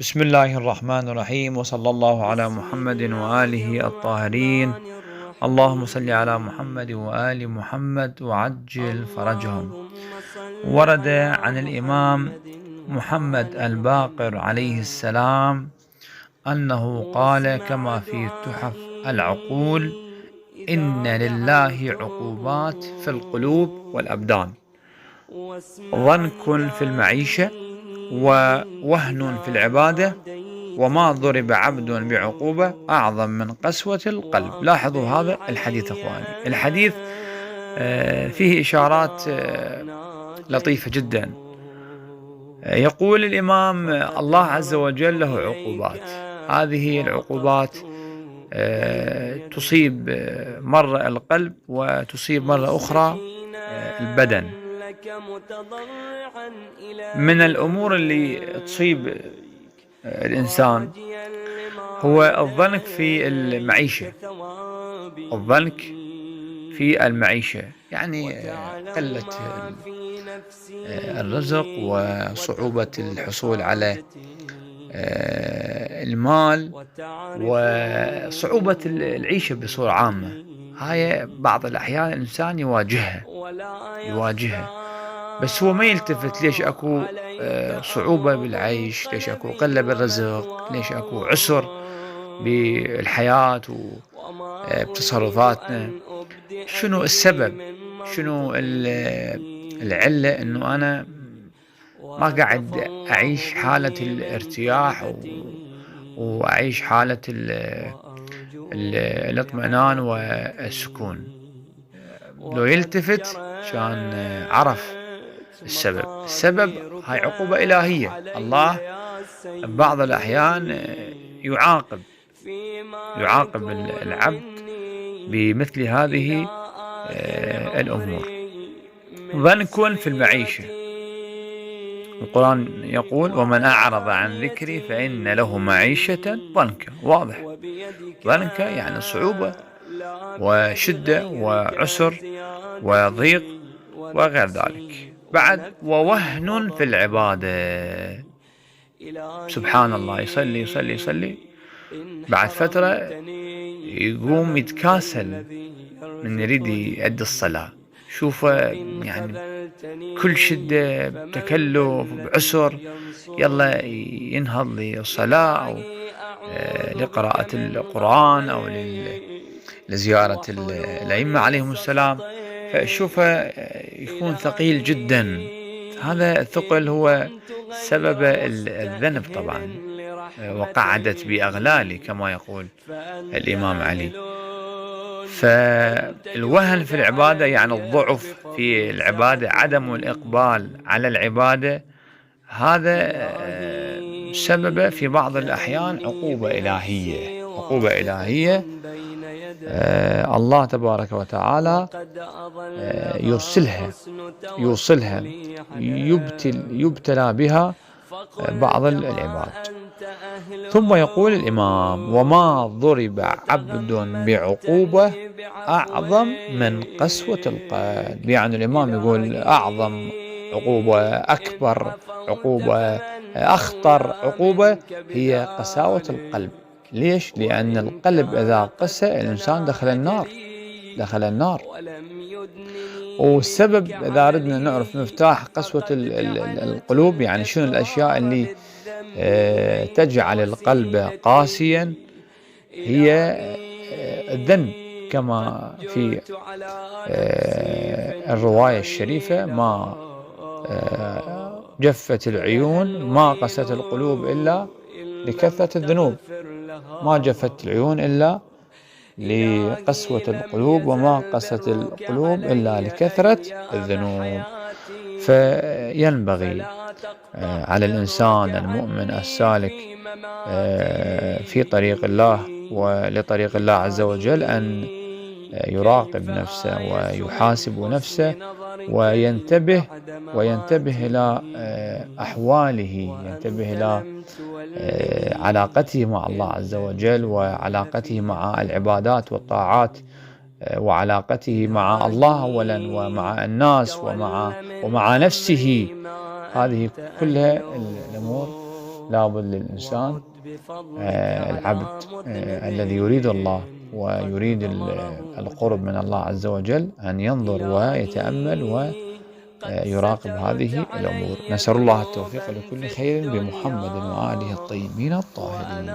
بسم الله الرحمن الرحيم، وصلى الله على محمد وآله الطاهرين. اللهم صل على محمد وآل محمد وعجل فرجهم. ورد عن الإمام محمد الباقر عليه السلام أنه قال كما في تحف العقول: إن لله عقوبات في القلوب والأبدان، ضنك في المعيشة، ووهن في العبادة، وما ضرب عبد بعقوبة أعظم من قسوة القلب. لاحظوا هذا الحديث أخواني. الحديث فيه إشارات لطيفة جدا. يقول الإمام: الله عز وجل له عقوبات. هذه العقوبات تصيب مرة القلب، وتصيب مرة أخرى البدن. من الأمور اللي تصيب الإنسان هو الضنك في المعيشة. الضنك في المعيشة يعني قلة الرزق، وصعوبة الحصول على المال، وصعوبة العيشة بصورة عامة. هاي بعض الأحيان الإنسان يواجهها، بس هو ما يلتفت ليش أكو صعوبة بالعيش، ليش أكو قلة بالرزق، ليش أكو عسر بالحياة وبتصرفاتنا. شنو السبب؟ شنو العلة إنه أنا ما قاعد أعيش حالة الارتياح وأعيش حالة الاطمئنان والسكون؟ لو يلتفت كان عرف السبب هاي عقوبة إلهية. الله بعض الأحيان يعاقب العبد بمثل هذه الأمور. ضنك في المعيشة، القرآن يقول: ومن أعرض عن ذكري فإن له معيشة ضنكا. واضح، ضنكا يعني صعوبة وشدة وعسر وضيق وغير ذلك. بعد ووهن في العبادة. سبحان الله، يصلي بعد فترة يقوم يتكاسل من يريد يؤدي الصلاة. شوفه يعني كل شدة، تكلف، بعسر، يلا ينهض للصلاة أو لقراءة القرآن أو لزيارة الأئمة عليهم السلام، فشوفه يكون ثقيل جدا. هذا الثقل هو سبب الذنب طبعا، وقعدت بأغلالي كما يقول الإمام علي. فالوهن في العبادة يعني الضعف في العبادة، عدم الإقبال على العبادة. هذا سبب في بعض الأحيان عقوبة إلهية. الله تبارك وتعالى يوصلها يبتلى بها بعض العباد. ثم يقول الإمام: وما ضرب عبد بعقوبة أعظم من قسوة القلب. يعني الإمام يقول أعظم عقوبة، أكبر عقوبة، أخطر عقوبة هي قساوة القلب. ليش؟ لأن القلب إذا قسى الإنسان دخل النار. والسبب إذا أردنا نعرف مفتاح قسوة القلوب، يعني شنو الأشياء اللي تجعل القلب قاسيا، هي الذنب. كما في الرواية الشريفة: ما جفت العيون، ما قست القلوب إلا لكثرة الذنوب. ما جفت العيون إلا لقسوة القلوب، وما قست القلوب إلا لكثرة الذنوب. فينبغي على الإنسان المؤمن السالك في طريق الله ولطريق الله عز وجل أن يراقب نفسه ويحاسب نفسه، وينتبه إلى أحواله، ينتبه إلى علاقته مع الله عز وجل، وعلاقته مع العبادات والطاعات، وعلاقته مع الله أولا، ومع الناس، ومع نفسه. هذه كلها الأمور لابد للإنسان العبد الذي يريد الله ويريد القرب من الله عز وجل أن ينظر ويتأمل ويراقب هذه الأمور. نسأل الله التوفيق لكل خير بمحمد وآله الطيبين الطاهرين.